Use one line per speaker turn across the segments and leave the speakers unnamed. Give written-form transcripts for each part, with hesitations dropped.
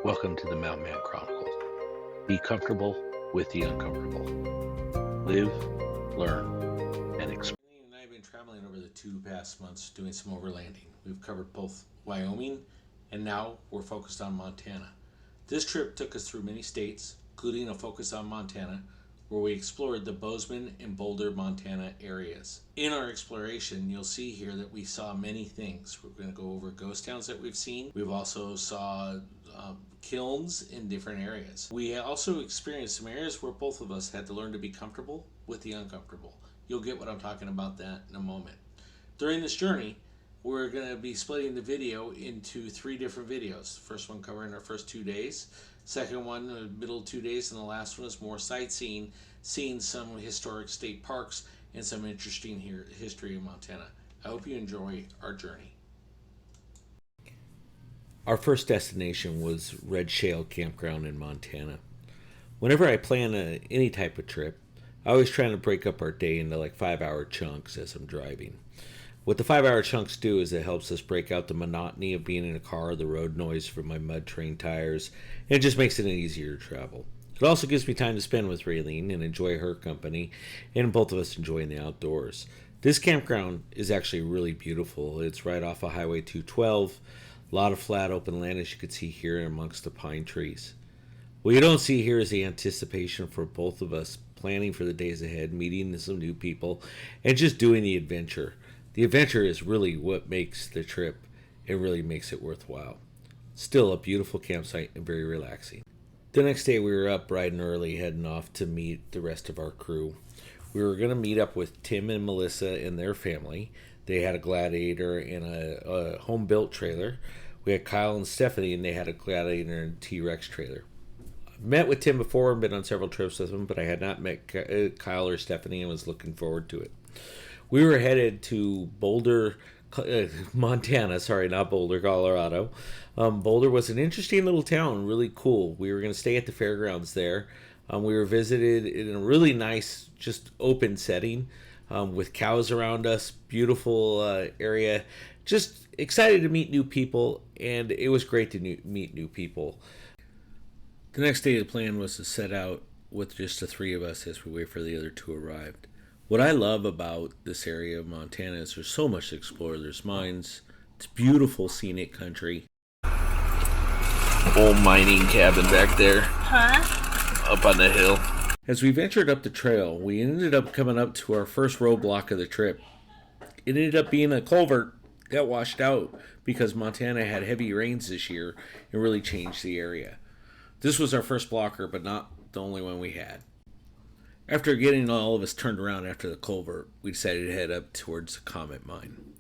Welcome to the Mountain Man Chronicles. Be comfortable with the uncomfortable. Live, learn, and explore.
Eileen and I have been traveling over the 2 past months doing some overlanding. We've covered both Wyoming and now we're focused on Montana. This trip took us through many states, including a focus on Montana, where we explored the Bozeman and Boulder, Montana areas. In our exploration, you'll see here that we saw many things. We're going to go over ghost towns that we've seen. We've also saw kilns in different areas. We also experienced some areas where both of us had to learn to be comfortable with the uncomfortable. You'll get what I'm talking about that in a moment. During this journey, we're going to be splitting the video into 3 different videos. The first one covering our first 2 days, second one the middle 2 days, and the last one is more sightseeing, seeing some historic state parks and some interesting history of Montana. I hope you enjoy our journey.
Our first destination was Red Shale Campground in Montana. Whenever I plan any type of trip, I always try to break up our day into like 5-hour chunks as I'm driving. What the 5-hour chunks do is it helps us break out the monotony of being in a car, the road noise from my mud train tires, and it just makes it easier to travel. It also gives me time to spend with Raylene and enjoy her company, and both of us enjoying the outdoors. This campground is actually really beautiful. It's right off of Highway 212, a lot of flat open land as you can see here amongst the pine trees. What you don't see here is the anticipation for both of us planning for the days ahead, meeting some new people, and just doing the adventure. The adventure is really what makes the trip. It really makes it worthwhile. Still a beautiful campsite and very relaxing. The next day we were up bright and early heading off to meet the rest of our crew. We were going to meet up with Tim and Melissa and their family. They had a Gladiator and a home-built trailer. We had Kyle and Stephanie, and they had a Gladiator and T-Rex trailer. I've met with Tim before and been on several trips with him, but I had not met Kyle or Stephanie and was looking forward to it. We were headed to Boulder, Montana. Sorry, not Boulder, Colorado. Boulder was an interesting little town, really cool. We were going to stay at the fairgrounds there. We were visited in a really nice, just open setting with cows around us. Beautiful area. Just excited to meet new people, and it was great to meet new people. The next day, the plan was to set out with just the 3 of us as we wait for the other 2 arrived. What I love about this area of Montana is there's so much to explore. There's mines. It's beautiful scenic country. Old mining cabin back there. Huh? Up on the hill. As we ventured up the trail, we ended up coming up to our first roadblock of the trip. It ended up being a culvert that washed out because Montana had heavy rains this year and really changed the area. This was our first blocker, but not the only one we had. After getting all of us turned around after the culvert, we decided to head up towards the Comet mine.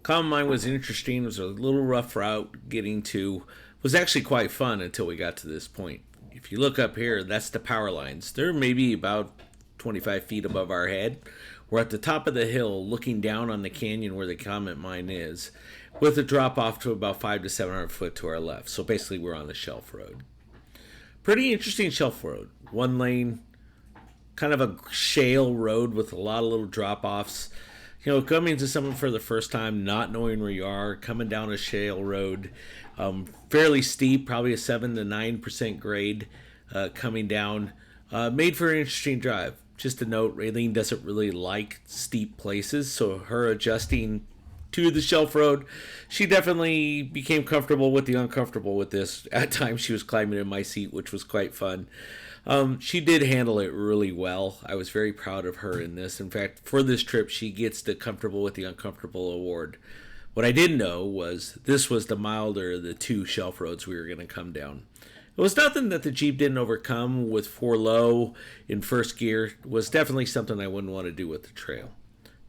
Comet mine was interesting. It was a little rough route getting to. It was actually quite fun until we got to this point. If you look up here, that's the power lines. They're maybe about 25 feet above our head. We're at the top of the hill looking down on the canyon where the Comet mine is, with a drop off to about 500 to 700 foot to our left. So basically we're on the shelf road. Pretty interesting shelf road. 1 lane, kind of a shale road with a lot of little drop-offs. You know, coming to someone for the first time, not knowing where you are, coming down a shale road, fairly steep, probably a 7 to 9% grade coming down. Made for an interesting drive. Just a note, Raylene doesn't really like steep places, so her adjusting to the shelf road, she definitely became comfortable with the uncomfortable with this. At times she was climbing in my seat, which was quite fun. She did handle it really well. I was very proud of her in this. In fact, for this trip, she gets the Comfortable with the Uncomfortable award. What I didn't know was this was the milder of the 2 shelf roads we were going to come down. It was nothing that the Jeep didn't overcome with 4 low in first gear. It was definitely something I wouldn't want to do with the trail.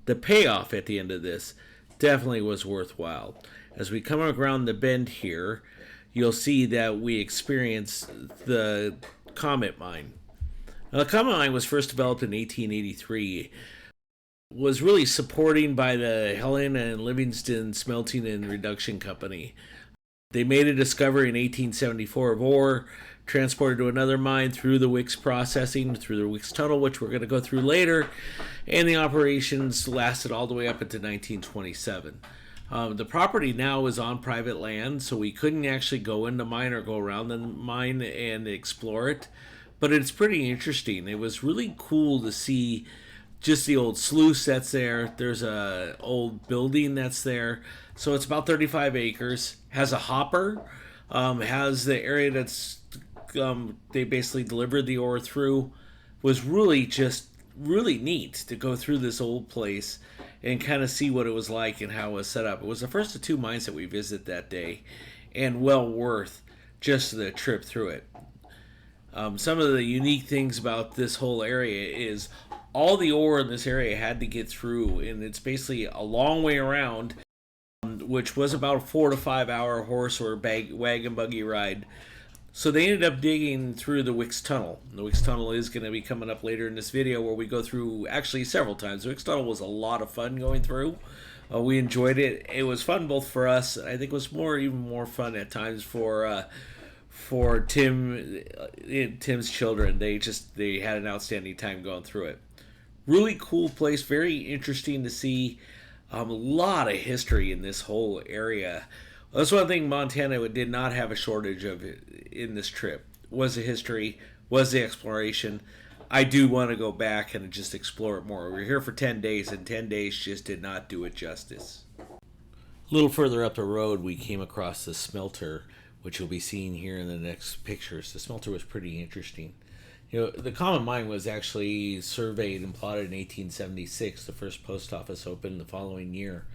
The payoff at the end of this definitely was worthwhile. As we come around the bend here, you'll see that we experience the Comet mine. Now, the Comet mine was first developed in 1883. Was really supported by the Helen and Livingston Smelting and Reduction Company. They made a discovery in 1874 of ore, transported to another mine through the Wickes processing, through the Wickes Tunnel, which we're going to go through later, and the operations lasted all the way up into 1927. The property now is on private land, so we couldn't actually go into mine or go around the mine and explore it. But it's pretty interesting. It was really cool to see just the old sluice that's there. There's a old building that's there. So it's about 35 acres. Has a hopper. Has the area that's they basically delivered the ore through. Was really just really neat to go through this old place and kind of see what it was like and how it was set up. It was the first of two mines that we visited that day, and well worth just the trip through it. Some of the unique things about this whole area is all the ore in this area had to get through, and it's basically a long way around, which was about a 4 to 5 hour horse or wagon buggy ride. So they ended up digging through the Wickes Tunnel. The Wickes Tunnel is going to be coming up later in this video, where we go through actually several times. The Wickes Tunnel was a lot of fun going through. We enjoyed it. It was fun both for us. I think it was even more fun at times for Tim's children. They had an outstanding time going through it. Really cool place. Very interesting to see. A lot of history in this whole area. That's one thing Montana did not have a shortage of in this trip. Was the history, was the exploration. I do want to go back and just explore it more. We were here for 10 days, and 10 days just did not do it justice. A little further up the road, we came across the smelter, which you'll be seeing here in the next pictures. The smelter was pretty interesting. The Comet mine was actually surveyed and plotted in 1876. The first post office opened the following year.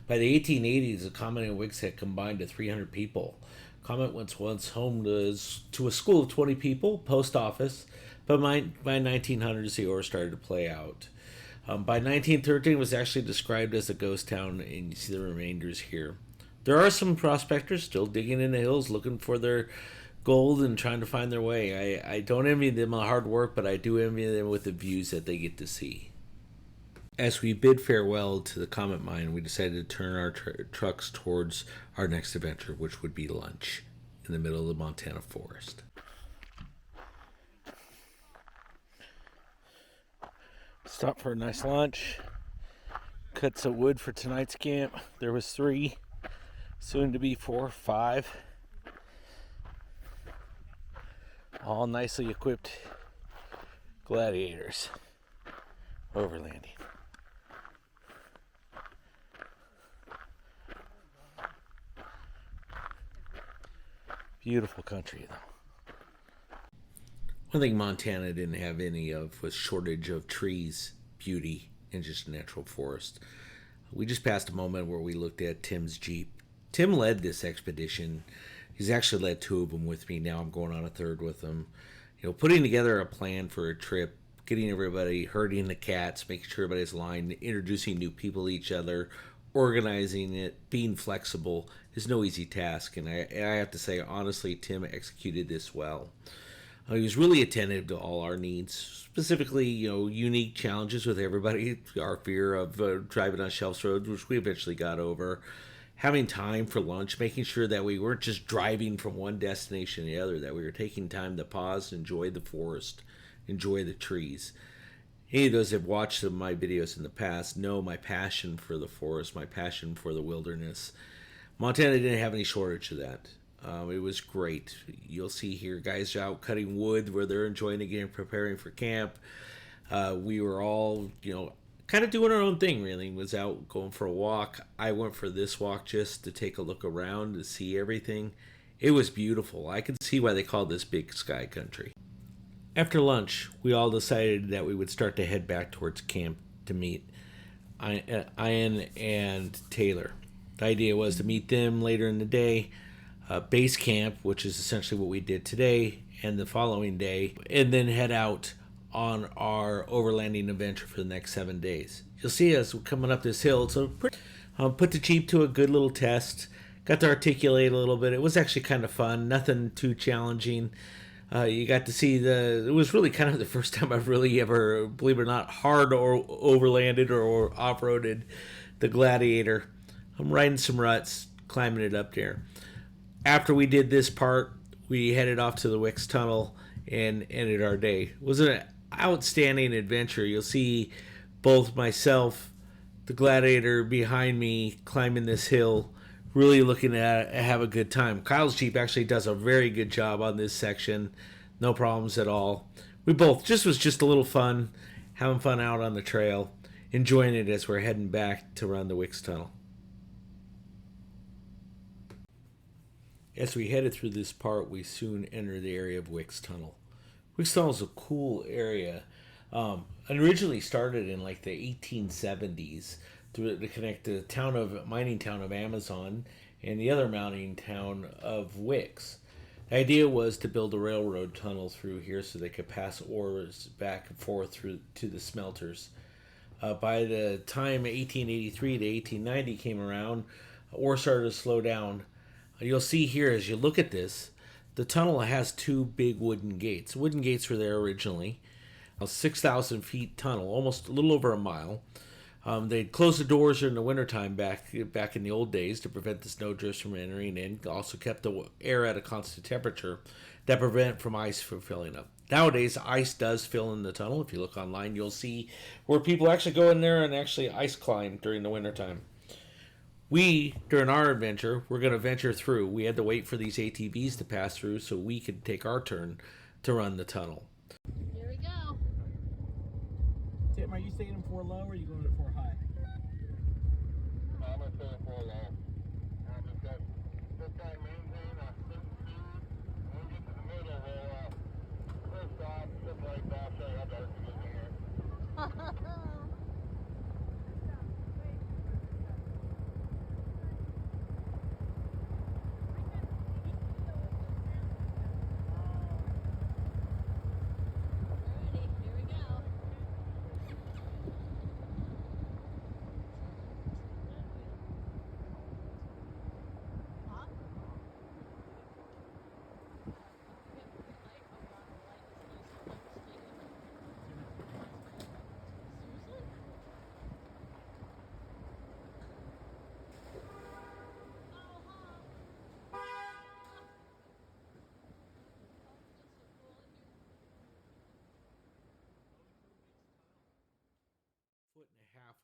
By the 1880s, the Comet and Wickes had combined to 300 people. Comet was once home to a school of 20 people, post office, but by 1900s, the ore started to play out. By 1913, it was actually described as a ghost town, and you see the remainders here. There are some prospectors still digging in the hills, looking for their gold and trying to find their way. I don't envy them the hard work, but I do envy them with the views that they get to see. As we bid farewell to the Comet mine, we decided to turn our trucks towards our next adventure, which would be lunch in the middle of the Montana forest. Stop for a nice lunch. Cut some wood for tonight's camp. There was 3, soon to be 4, 5. All nicely equipped gladiators. Overlanding. Beautiful country, though. One thing Montana didn't have any of was shortage of trees, beauty, and just natural forest. We just passed a moment where we looked at Tim's Jeep. Tim led this expedition. He's actually led 2 of them with me. Now I'm going on a 3rd with him. Putting together a plan for a trip, getting everybody, herding the cats, making sure everybody's aligned, introducing new people to each other, organizing it, being flexible is no easy task. And I have to say, honestly, Tim executed this well. He was really attentive to all our needs, specifically, unique challenges with everybody. Our fear of driving on shelf roads, which we eventually got over. Having time for lunch, making sure that we weren't just driving from one destination to the other, that we were taking time to pause, enjoy the forest, enjoy the trees. Any of those that have watched my videos in the past know my passion for the forest, my passion for the wilderness. Montana didn't have any shortage of that. It was great. You'll see here guys out cutting wood where they're enjoying it, again, preparing for camp. We were all, kind of doing our own thing, really. Was out going for a walk. I went for this walk just to take a look around to see everything. It was beautiful. I could see why they called this Big Sky Country. After lunch, we all decided that we would start to head back towards camp to meet Ian and Taylor. The idea was to meet them later in the day, base camp, which is essentially what we did today and the following day, and then head out on our overlanding adventure for the next 7 days. You'll see us coming up this hill. So put the Jeep to a good little test. Got to articulate a little bit. It was actually kind of fun. Nothing too challenging. You got to see it was really kind of the first time I've really ever, believe it or not, hard or overlanded or off-roaded the Gladiator. I'm riding some ruts, climbing it up there. After we did this part, we headed off to the Wickes Tunnel and ended our day. It was an outstanding adventure. You'll see both myself, the Gladiator behind me climbing this hill, really looking at have a good time. Kyle's Jeep actually does a very good job on this section. No problems at all. We both just was just a little fun, having fun out on the trail, enjoying it as we're heading back to run the Wickes Tunnel. As we headed through this part, we soon entered the area of Wickes Tunnel. Wickes Tunnel is a cool area. It originally started in like the 1870s to connect the mining town of Amazon and the other mining town of Wickes. The idea was to build a railroad tunnel through here so they could pass ores back and forth through to the smelters. By the time 1883 to 1890 came around, ore started to slow down. You'll see here as you look at this, the tunnel has two big wooden gates. Wooden gates were there originally. A 6,000 feet tunnel, almost a little over a mile. They'd close the doors during the wintertime back in the old days to prevent the snowdrifts from entering in. Also kept the air at a constant temperature that prevent from ice from filling up. Nowadays, ice does fill in the tunnel. If you look online, you'll see where people actually go in there and actually ice climb during the wintertime. During our adventure, we're going to venture through. We had to wait for these ATVs to pass through so we could take our turn to run the tunnel.
Here we go.
Tim, are you staying in 4 low or are you going to 4 high?
I'm going to stay in 4 low. I'm just going to try and maintain a certain speed. When we get to the middle, we'll stop, sit right back, show you how dark it is in here.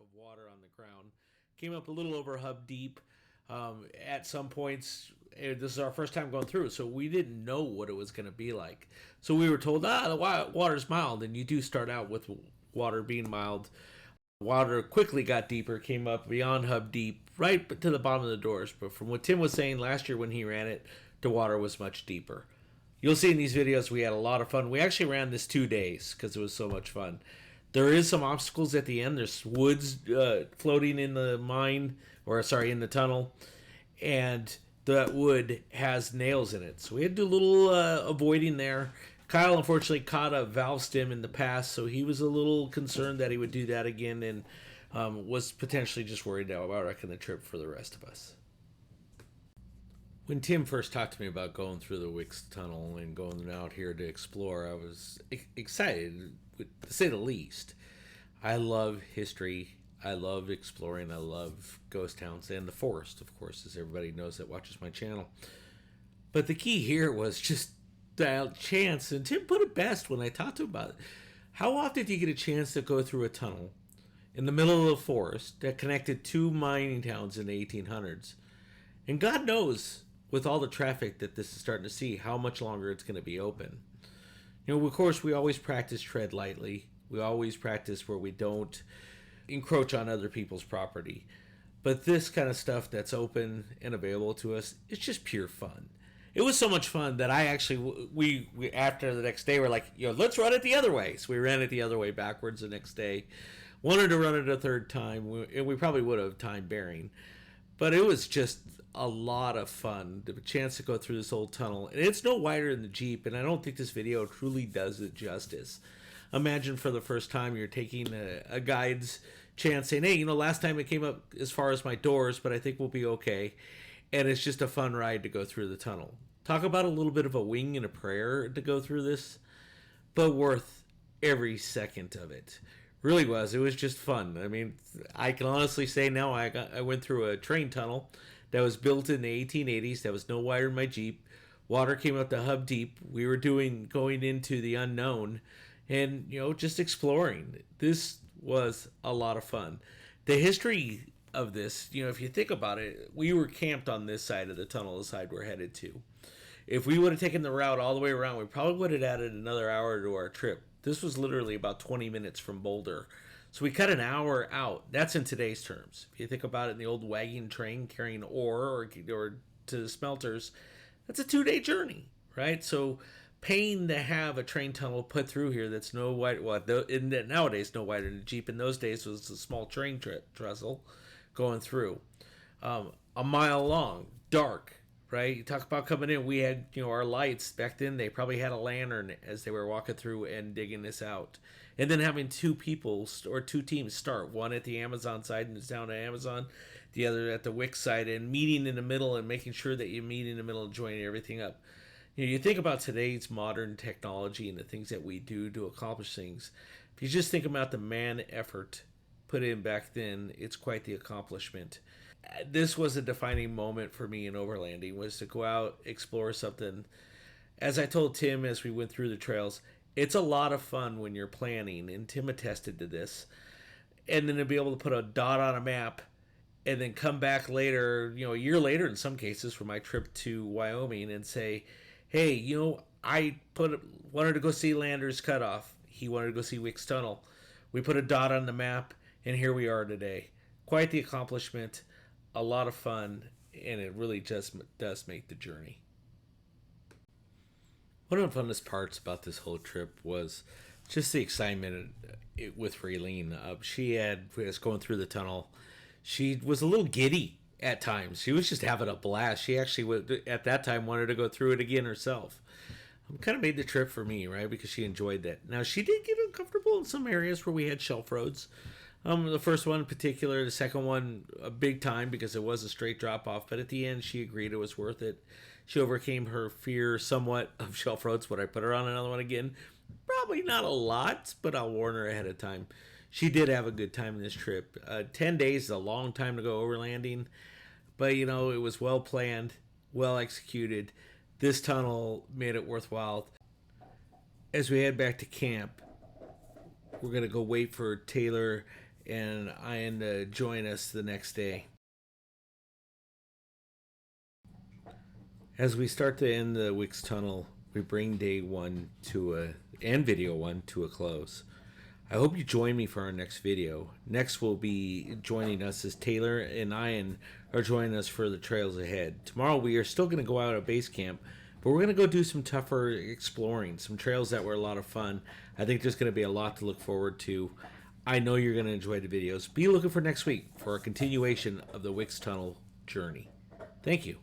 Of water on the ground. Came up a little over hub deep. At some points, this is our first time going through, so we didn't know what it was going to be like. So we were told, the water's mild, and you do start out with water being mild. Water quickly got deeper, came up beyond hub deep, right to the bottom of the doors. But from what Tim was saying last year when he ran it, the water was much deeper. You'll see in these videos we had a lot of fun. We actually ran this 2 days because it was so much fun. There is some obstacles at the end. There's woods floating in the in the tunnel, and that wood has nails in it. So we had to do a little avoiding there. Kyle unfortunately caught a valve stem in the past, so he was a little concerned that he would do that again, and was potentially just worried about wrecking the trip for the rest of us. When Tim first talked to me about going through the Wickes Tunnel and going out here to explore, I was excited, to say the least. I love history. I love exploring. I love ghost towns and the forest, of course, as everybody knows that watches my channel. But the key here was just the chance, and Tim put it best when I talked to him about it. How often do you get a chance to go through a tunnel in the middle of the forest that connected two mining towns in the 1800s? And God knows, with all the traffic that this is starting to see, how much longer it's going to be open. You know, of course, we always practice tread lightly. We always practice where we don't encroach on other people's property. But this kind of stuff that's open and available to us, it's just pure fun. It was so much fun that I actually, we after the next day, we're like, let's run it the other way. So we ran it the other way backwards the next day. Wanted to run it a third time, and we probably would have time bearing. But it was just a lot of fun, the chance to go through this old tunnel. And it's no wider than the Jeep, and I don't think this video truly does it justice. Imagine for the first time you're taking a guide's chance saying, hey, last time it came up as far as my doors, but I think we'll be okay. And it's just a fun ride to go through the tunnel. Talk about a little bit of a wing and a prayer to go through this, but worth every second of it. Really was. It was just fun. I mean, I can honestly say now I went through a train tunnel that was built in the 1880s. That was no wider than my Jeep. Water came up to hub deep. We were going into the unknown and, just exploring. This was a lot of fun. The history of this, if you think about it, we were camped on this side of the tunnel, the side we're headed to. If we would have taken the route all the way around, we probably would have added another hour to our trip. This was literally about 20 minutes from Boulder. So we cut an hour out. That's in today's terms. If you think about it, in the old wagon train carrying ore or to the smelters, that's a 2-day journey, right? So paying to have a train tunnel put through here that's no wide, nowadays no wider than a Jeep. In those days was a small train trestle going through. A mile long, dark, right? You talk about coming in. We had, our lights back then. They probably had a lantern as they were walking through and digging this out. And then having two people or two teams start. One at the Amazon side and it's down to Amazon. The other at the Wickes side and meeting in the middle and making sure that you meet in the middle and joining everything up. You think about today's modern technology and the things that we do to accomplish things. If you just think about the man effort put in back then, it's quite the accomplishment. This was a defining moment for me in overlanding, was to go out, explore something. As I told Tim as we went through the trails, it's a lot of fun when you're planning, and Tim attested to this. And then to be able to put a dot on a map and then come back later, a year later in some cases for my trip to Wyoming and say, hey, I wanted to go see Lander's Cutoff. He wanted to go see Wickes Tunnel. We put a dot on the map, and here we are today. Quite the accomplishment, a lot of fun, and it really just does make the journey. One of the funnest parts about this whole trip was just the excitement with Raylene. She was going through the tunnel. She was a little giddy at times. She was just having a blast. She actually, at that time, wanted to go through it again herself. Kind of made the trip for me, right? Because she enjoyed that. Now, she did get uncomfortable in some areas where we had shelf roads. The first one in particular, the second one a big time because it was a straight drop off. But at the end, she agreed it was worth it. She overcame her fear somewhat of shelf roads. Would I put her on another one again? Probably not a lot, but I'll warn her ahead of time. She did have a good time in this trip. 10 days is a long time to go overlanding. But, it was well planned, well executed. This tunnel made it worthwhile. As we head back to camp, we're going to go wait for Taylor and Ian to join us the next day. As we start to end the Wickes Tunnel, we bring day one and video one to a close. I hope you join me for our next video. Next will be joining us as Taylor and Ian are joining us for the trails ahead. Tomorrow we are still going to go out at base camp, but we're going to go do some tougher exploring, some trails that were a lot of fun. I think there's going to be a lot to look forward to. I know you're going to enjoy the videos. Be looking for next week for a continuation of the Wickes Tunnel journey. Thank you.